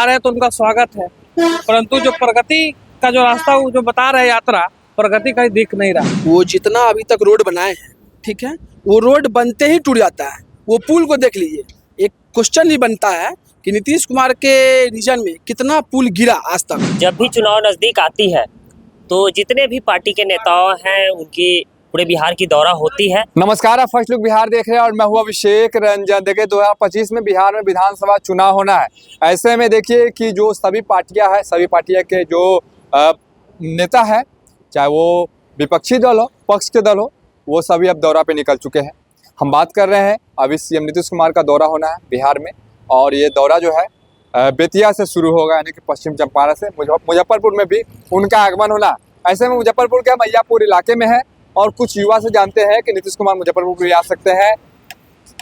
आ रहे हैं तो उनका स्वागत है, परंतु जो प्रगति का जो रास्ता वो जो बता रहे यात्रा, प्रगति कहीं दिख नहीं रहा। वो जितना अभी तक रोड बनाए हैं, ठीक है, वो रोड बनते ही टूट जाता है। वो पुल को देख लीजिए, एक क्वेश्चन ही बनता है कि नीतीश कुमार के रीजन में कितना पुल गिरा आज तक। जब भी चुनाव नज़दीक आती है तो जितने भी पार्टी के नेताओं हैं उनकी पूरे बिहार की दौरा होती है। नमस्कार, आप फर्स्ट लुक बिहार देख रहे हैं और मैं हूं अभिषेक रंजन। देखिए 2025 में बिहार में विधानसभा चुनाव होना है। ऐसे में देखिए कि जो सभी पार्टियां हैं, सभी पार्टियां के जो नेता है, चाहे वो विपक्षी दल हो, पक्ष के दल हो, वो सभी अब दौरा पे निकल चुके हैं। हम बात कर रहे हैं, अभी सीएम नीतीश कुमार का दौरा होना है बिहार में, और ये दौरा जो है बेतिया से शुरू होगा, यानी कि पश्चिम चंपारण से मुजफ्फरपुर में भी उनका आगमन होना। ऐसे में मुजफ्फरपुर के मैयापुर इलाके में है और कुछ युवा से जानते हैं कि नीतीश कुमार मुजफ्फरपुर भी आ सकते हैं।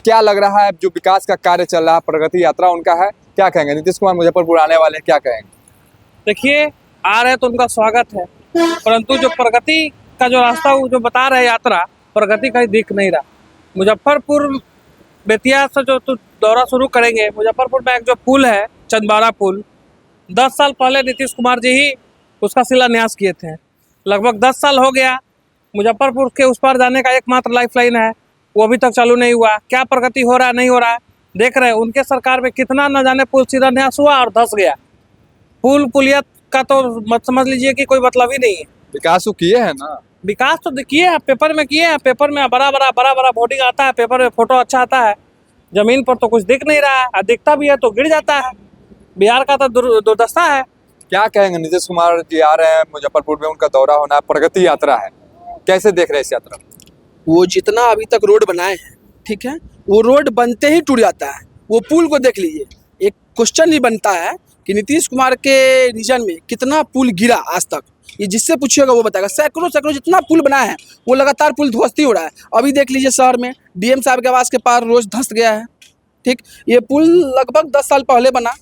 क्या लग रहा है, जो विकास का कार्य चल रहा है, प्रगति यात्रा उनका है, क्या कहेंगे? नीतीश कुमार मुजफ्फरपुर आने वाले हैं, क्या कहेंगे? देखिए, आ रहे हैं तो उनका स्वागत है, परंतु जो प्रगति का जो रास्ता वो जो बता रहे यात्रा, प्रगति कहीं दिख नहीं रहा। मुजफ्फरपुर बेतिया से जो दौरा शुरू करेंगे, मुजफ्फरपुर में एक जो पुल है चंदवारा पुल, 10 साल पहले नीतीश कुमार जी ही उसका शिलान्यास किए थे। लगभग 10 साल हो गया। मुजफ्फरपुर के उस पार जाने का एकमात्र लाइफलाइन है, वो अभी तक चालू नहीं हुआ। क्या प्रगति हो रहा है, नहीं हो रहा है, देख रहे हैं। उनके सरकार में कितना न जाने पुल शिलान्यास हुआ और धंस गया। पुलियत का तो मत समझ लीजिए कि कोई मतलब ही नहीं है। विकास तो किए हैं ना, विकास तो किए हैं, पेपर में किए हैं, पेपर में बड़ा बड़ा बोर्डिंग आता है, पेपर में फोटो अच्छा आता है, जमीन पर तो कुछ दिख नहीं रहा है। दिखता भी है तो गिर जाता है। बिहार का तो दुर्दशा है। क्या कहेंगे? नीतीश कुमार जी आ रहे हैं मुजफ्फरपुर में, उनका दौरा होना है, प्रगति यात्रा है, कैसे देख रहे हैं इस यात्रा? वो जितना अभी तक रोड बनाए हैं, ठीक है, वो रोड बनते ही टूट जाता है। वो पुल को देख लीजिए, एक क्वेश्चन ही बनता है कि नीतीश कुमार के रीजन में कितना पुल गिरा आज तक। ये जिससे पूछिएगा वो बताएगा। सैकड़ों जितना पुल बना है वो लगातार पुल ध्वस्त ही हो रहा है। अभी देख लीजिए, शहर में डीएम साहब के आवास के पार रोज धंस गया है। ठीक, ये पुल लगभग 10 साल पहले बना,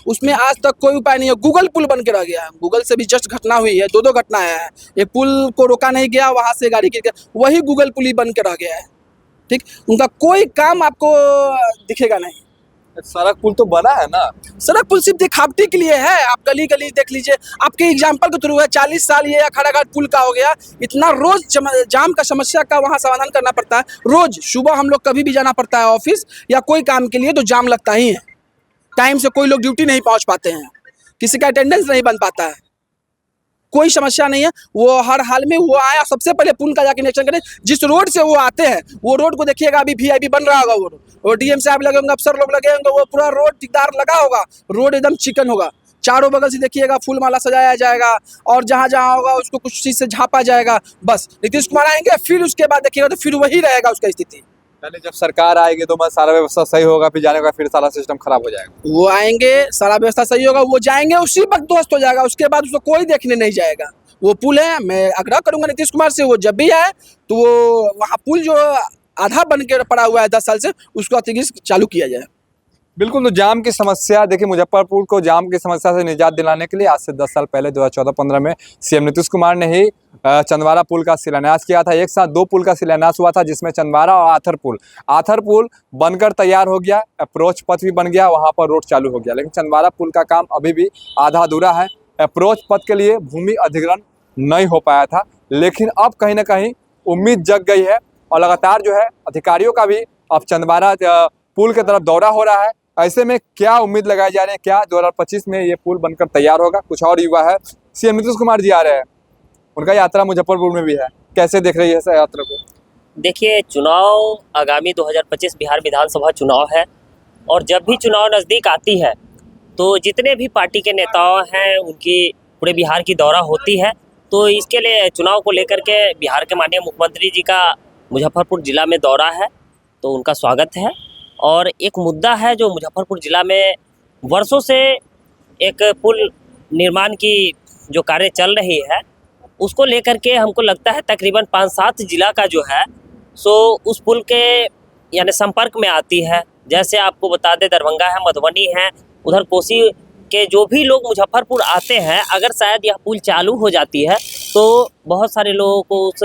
उसमें आज तक कोई उपाय नहीं है। गूगल पुल बन के रह गया है। गूगल से भी जस्ट घटना हुई है, दो घटना है। एक पुल को रोका नहीं गया, वहां से गाड़ी गिर गया, वही गूगल पुल ही बन के रह गया है। ठीक, उनका कोई काम आपको दिखेगा नहीं। सड़क पुल तो बना है ना, सड़क पुल सिर्फ दिखावटी के लिए है। आप गली गली देख लीजिए, आपके एग्जाम्पल के थ्रू है। 40 साल ये खड़ाघाट पुल का हो गया। इतना रोज जाम का समस्या का वहाँ समाधान करना पड़ता है। रोज सुबह हम लोग कभी भी जाना पड़ता है ऑफिस या कोई काम के लिए, तो जाम लगता ही है। टाइम से कोई लोग ड्यूटी नहीं पहुँच पाते हैं, किसी का अटेंडेंस नहीं बन पाता है। कोई समस्या नहीं है। वो हर हाल में वो आया, सबसे पहले पुल का जाके निरीक्षण करें। जिस रोड से वो आते हैं वो रोड को देखिएगा, अभी वीआईपी बन रहा होगा। वो डीएम साहब लगे होंगे, अफसर लोग लगे होंगे, वो पूरा रोड ठेकेदार लगा होगा। रोड एकदम चिकन होगा। चारों बगल से देखिएगा फूल माला सजाया जाएगा, और जहाँ जहाँ होगा उसको कुछ चीज़ से झाँपा जाएगा। बस नीतीश कुमार आएंगे, फिर उसके बाद देखिएगा तो फिर वही रहेगा उसका स्थिति। यानी जब सरकार आएगी तो सारा व्यवस्था सही होगा, फिर जाने का फिर सारा सिस्टम खराब हो जाएगा। वो आएंगे, सारा व्यवस्था सही होगा, वो जाएंगे, उसी वक्त ध्वस्त हो जाएगा। उसके बाद उसको कोई देखने नहीं जाएगा। वो पुल है, मैं आग्रह करूंगा नीतीश कुमार से, वो जब भी आए तो वो वहाँ पुल जो आधा बन के पड़ा हुआ है 10 साल से, उसको अतिरिक्त चालू किया जाए। बिल्कुल। तो जाम की समस्या, देखिए मुजफ्फरपुर को जाम की समस्या से निजात दिलाने के लिए आज से 10 साल पहले 2014-15 में सीएम नीतीश कुमार ने ही चंदवारा पुल का शिलान्यास किया था। एक साथ 2 पुल का शिलान्यास हुआ था, जिसमें चंदवारा और आथर पुल बनकर तैयार हो गया, अप्रोच पथ भी बन गया, वहाँ पर रोड चालू हो गया। लेकिन चंदवारा पुल का काम अभी भी आधा अधूरा है। अप्रोच पथ के लिए भूमि अधिग्रहण नहीं हो पाया था, लेकिन अब कहीं ना कहीं उम्मीद जग गई है और लगातार जो है अधिकारियों का भी अब चंदवारा पुल की तरफ दौरा हो रहा है। ऐसे में क्या उम्मीद लगाई जा रही है, क्या 2025 में ये पुल बनकर तैयार होगा? कुछ और युवा है, सीएम नीतीश कुमार जी आ रहे हैं, उनका यात्रा मुजफ्फरपुर में भी है, कैसे देख रही है इस यात्रा को? देखिए, चुनाव आगामी 2025 बिहार विधानसभा चुनाव है, और जब भी चुनाव नज़दीक आती है तो जितने भी पार्टी के नेताओं हैं उनकी पूरे बिहार की दौरा होती है। तो इसके लिए चुनाव को लेकर के बिहार के माननीय मुख्यमंत्री जी का मुजफ्फरपुर ज़िला में दौरा है, तो उनका स्वागत है। और एक मुद्दा है जो मुजफ्फरपुर ज़िला में वर्षों से एक पुल निर्माण की जो कार्य चल रही है, उसको लेकर के हमको लगता है तकरीबन 5-7 जिला का जो है सो उस पुल के यानी संपर्क में आती है। जैसे आपको बता दें, दरभंगा है, मधुबनी है, उधर कोसी के जो भी लोग मुजफ्फरपुर आते हैं, अगर शायद यह पुल चालू हो जाती है तो बहुत सारे लोगों को उस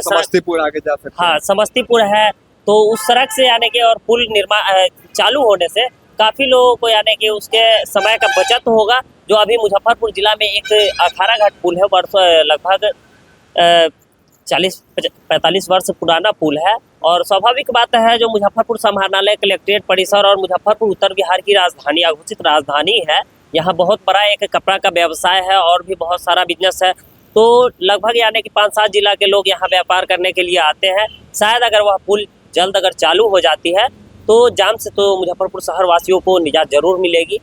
समस्तीपुर आगे जा सकते हैं। हाँ, समस्तीपुर है, तो उस सड़क से आने के और पुल निर्माण चालू होने से काफ़ी लोगों को यानी कि उसके समय का बचत होगा। जो अभी मुजफ्फरपुर जिला में एक अखाड़ा घाट पुल है, वर्षों लगभग 40-45 वर्ष पुराना पुल है। और स्वाभाविक बात है, जो मुजफ्फरपुर समाहरणालय, कलेक्ट्रेट परिसर और मुजफ्फरपुर उत्तर बिहार की राजधानी, अघोषित राजधानी है। यहाँ बहुत बड़ा एक कपड़ा का व्यवसाय है और भी बहुत सारा बिजनेस है। तो लगभग यानी कि 5-7 जिला के लोग यहाँ व्यापार करने के लिए आते हैं। शायद अगर वह पुल जल्द अगर चालू हो जाती है तो जाम से तो मुजफ्फरपुर शहर वासियों को निजात जरूर मिलेगी।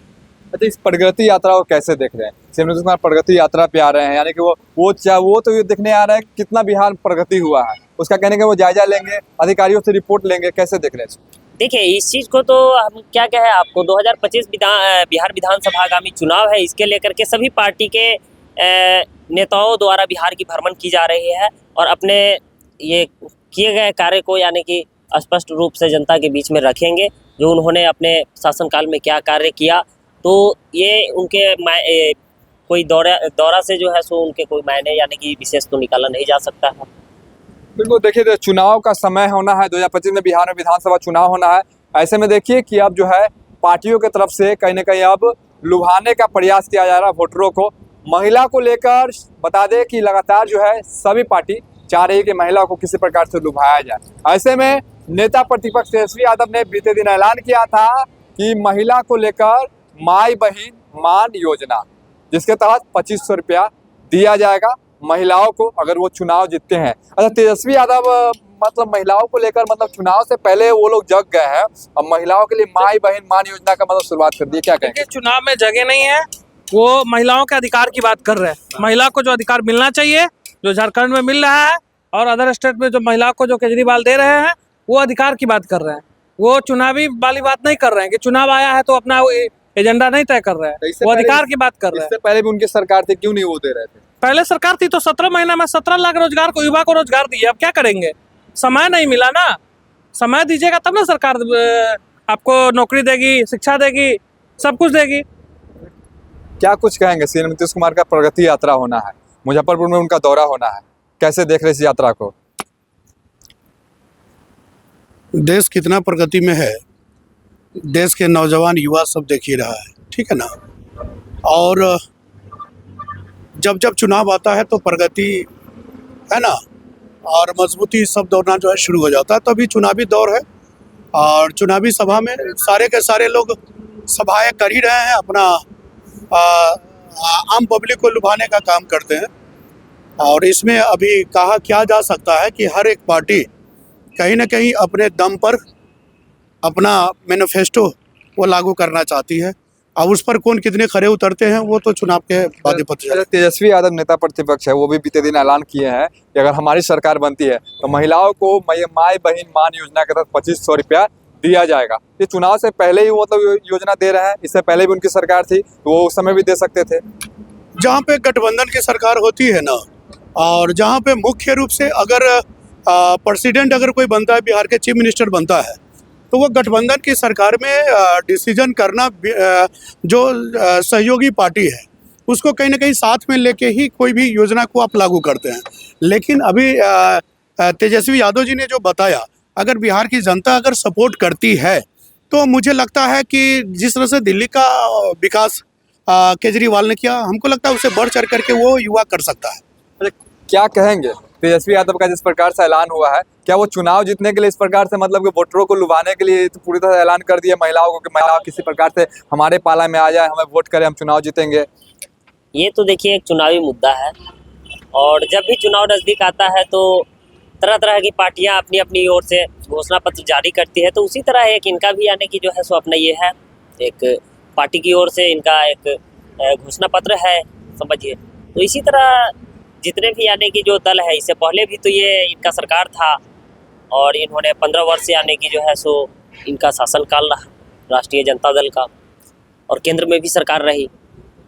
अच्छा, इस प्रगति यात्रा को कैसे देख रहे हैं? सीएम नीतीश कुमार प्रगति यात्रा पे आ रहे हैं, यानी कि वो तो ये देखने आ रहा है कितना बिहार प्रगति हुआ है, उसका कहने के वो जायजा लेंगे, अधिकारियों से रिपोर्ट लेंगे, कैसे देख रहे हैं? देखिए, इस चीज़ को तो हम क्या कहें आपको, 2025 बिहार विधानसभा आगामी चुनाव है, इसके लेकर के सभी पार्टी के नेताओं द्वारा बिहार की भ्रमण की जा रही है और अपने ये किए गए कार्य को यानी कि स्पष्ट रूप से जनता के बीच में रखेंगे। जो उन्होंने अपने शासनकाल में क्या कार्य किया, तो ये उनके कोई दौरा से जो है सो उनके कोई मायने यानी कि विशेष तो निकाला नहीं जा सकता है। बिल्कुल, देखिए चुनाव का समय होना है, 2025 में बिहार में विधानसभा चुनाव होना है। ऐसे में देखिए कि अब जो है पार्टियों की तरफ से कहीं ना कहीं अब लुभाने का प्रयास किया जा रहा है वोटरों को। महिला को लेकर बता दें कि लगातार जो है सभी पार्टी चाह रही है कि महिला को किसी प्रकार से लुभाया जाए। ऐसे में नेता प्रतिपक्ष तेजस्वी यादव ने बीते दिन ऐलान किया था कि महिला को लेकर माई बहन मान योजना, जिसके तहत 2500 रुपया दिया जाएगा महिलाओं को अगर वो चुनाव जीतते हैं। अच्छा, तेजस्वी यादव मतलब महिलाओं को लेकर मतलब चुनाव से पहले वो लोग जग गए हैं, अब महिलाओं के लिए माई बहन मान योजना का मतलब शुरुआत कर दी, क्या कहेंगे? चुनाव में जगह नहीं है, वो महिलाओं के अधिकार की बात कर रहे हैं। महिला को जो अधिकार मिलना चाहिए, जो झारखंड में मिल रहा है और अदर स्टेट में जो महिला को जो केजरीवाल दे रहे हैं, वो अधिकार की बात कर रहे हैं। वो चुनावी वाली बात नहीं कर रहे हैं कि चुनाव आया है तो अपना एजेंडा नहीं तय कर रहे हैं, वो अधिकार की बात कर रहे हैं। इससे पहले भी उनकी सरकार थी, क्यों नहीं वो दे रहे थे? पहले सरकार थी तो 17 महीना में 17 लाख रोजगार को युवा को रोजगार दिए। अब क्या करेंगे? समय नहीं मिला ना, समय दीजिएगा तब ना सरकार आपको नौकरी देगी, शिक्षा देगी, सब कुछ देगी। क्या कुछ कहेंगे? सीएम नीतीश कुमार का प्रगति यात्रा होना है, मुजफ्फरपुर में उनका दौरा होना है, कैसे देख रहे इस यात्रा को? देश कितना प्रगति में है, देश के नौजवान युवा सब देख ही रहा है, ठीक है ना। और जब जब चुनाव आता है तो प्रगति है ना और मजबूती सब दौड़ना जो है शुरू हो जाता है। तो अभी चुनावी दौर है और चुनावी सभा में सारे के सारे लोग सभाएं कर ही रहे हैं, अपना आम पब्लिक को लुभाने का काम करते हैं। और इसमें अभी कहा क्या जा सकता है कि हर एक पार्टी कहीं ना कहीं अपने दम पर अपना मैनिफेस्टो वो लागू करना चाहती है। अब उस पर कौन कितने खरे उतरते हैं वो तो चुनाव के बाद ही पता चलेगा। तेजस्वी यादव नेता प्रतिपक्ष है, वो भी बीते दिन ऐलान किए हैं कि अगर हमारी सरकार बनती है तो महिलाओं को माई बहन मान योजना के तहत 2500 रुपया दिया जाएगा। ये चुनाव से पहले ही मतलब योजना दे रहे हैं, इससे पहले भी उनकी सरकार थी तो वो उस समय भी दे सकते थे। जहाँ पे गठबंधन की सरकार होती है ना, और जहाँ पे मुख्य रूप से अगर प्रेसिडेंट अगर कोई बनता है, बिहार के चीफ मिनिस्टर बनता है, तो वो गठबंधन की सरकार में डिसीजन करना जो सहयोगी पार्टी है उसको कहीं ना कहीं साथ में लेके ही कोई भी योजना को आप लागू करते हैं। लेकिन अभी तेजस्वी यादव जी ने जो बताया, अगर बिहार की जनता अगर सपोर्ट करती है तो मुझे लगता है कि जिस तरह से दिल्ली का विकास केजरीवाल ने किया, हमको लगता है उससे बढ़ चढ़ करके वो युवा कर सकता है। क्या कहेंगे तेजस्वी यादव का जिस प्रकार से ऐलान हुआ है, क्या वो चुनाव जीतने के लिए इस प्रकार से मतलब कि वोटरों को लुभाने के लिए तो पूरी तरह ऐलान कर दिया महिलाओं को कि महिलाओं किसी प्रकार से हमारे पाला में आ जाए, हमें वोट करें, हम चुनाव जीतेंगे? ये तो देखिए एक चुनावी मुद्दा है और जब भी चुनाव नज़दीक आता है तो तरह तरह की पार्टियां अपनी अपनी ओर से घोषणा पत्र जारी करती है। तो उसी तरह एक इनका भी यानी कि जो है सो अपना ये है, एक पार्टी की ओर से इनका एक घोषणा पत्र है, समझिए। तो इसी तरह जितने भी यानी कि जो दल है, इससे पहले भी तो ये इनका सरकार था और इन्होंने 15 वर्ष यानी कि जो है सो इनका शासनकाल रहा राष्ट्रीय जनता दल का, और केंद्र में भी सरकार रही।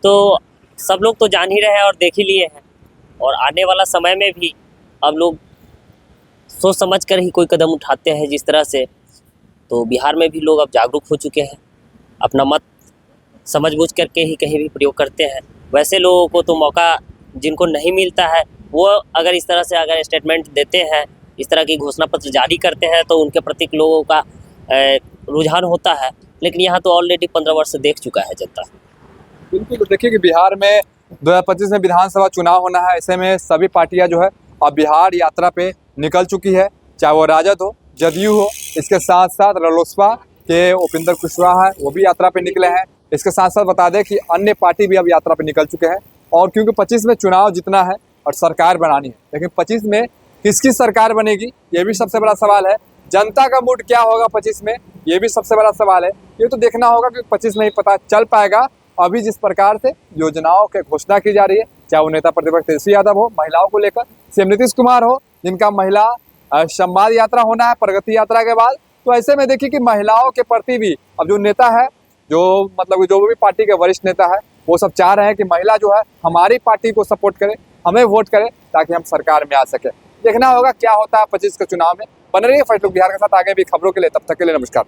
तो सब लोग तो जान ही रहे हैं और देख ही लिए हैं, और आने वाला समय में भी अब लोग सोच समझ कर ही कोई कदम उठाते हैं जिस तरह से। तो बिहार में भी लोग अब जागरूक हो चुके हैं, अपना मत समझ बूझ करके ही कहीं भी प्रयोग करते हैं। वैसे लोगों को तो मौका जिनको नहीं मिलता है, वो अगर इस तरह से अगर स्टेटमेंट देते हैं, इस तरह की घोषणा पत्र जारी करते हैं, तो उनके प्रति लोगों का रुझान होता है। लेकिन यहाँ तो ऑलरेडी 15 वर्ष से देख चुका है जनता। बिल्कुल, तो देखिए कि बिहार में 2025 में विधानसभा चुनाव होना है। ऐसे में सभी पार्टियां जो है अब बिहार यात्रा पे निकल चुकी है, चाहे वो राजद हो, जदयू हो, इसके साथ साथ रालोसपा के उपेंद्र कुशवाहा है, वो भी यात्रा पे निकले हैं। इसके साथ साथ बता दें कि अन्य पार्टी भी अब यात्रा पे निकल चुके हैं। और क्योंकि 25 में चुनाव जीतना है और सरकार बनानी है, लेकिन 25 में किसकी सरकार बनेगी ये भी सबसे बड़ा सवाल है। जनता का मूड क्या होगा 25 में, ये भी सबसे बड़ा सवाल है। ये तो देखना होगा कि 25 में ही पता चल पाएगा। अभी जिस प्रकार से योजनाओं की घोषणा की जा रही है, चाहे वो नेता प्रतिपक्ष तेजस्वी यादव हो, महिलाओं को लेकर सीएम नीतीश कुमार हो, जिनका महिला संवाद यात्रा होना है प्रगति यात्रा के बाद, तो ऐसे में देखिए कि महिलाओं के प्रति भी अब जो नेता है, जो मतलब जो भी पार्टी के वरिष्ठ नेता है, वो सब चाह रहे हैं कि महिला जो है हमारी पार्टी को सपोर्ट करे, हमें वोट करे, ताकि हम सरकार में आ सके। देखना होगा क्या होता है 25 के चुनाव में। बने रहिए फर्स्ट लुक बिहार के साथ, आगे भी खबरों के लिए। तब तक के लिए नमस्कार।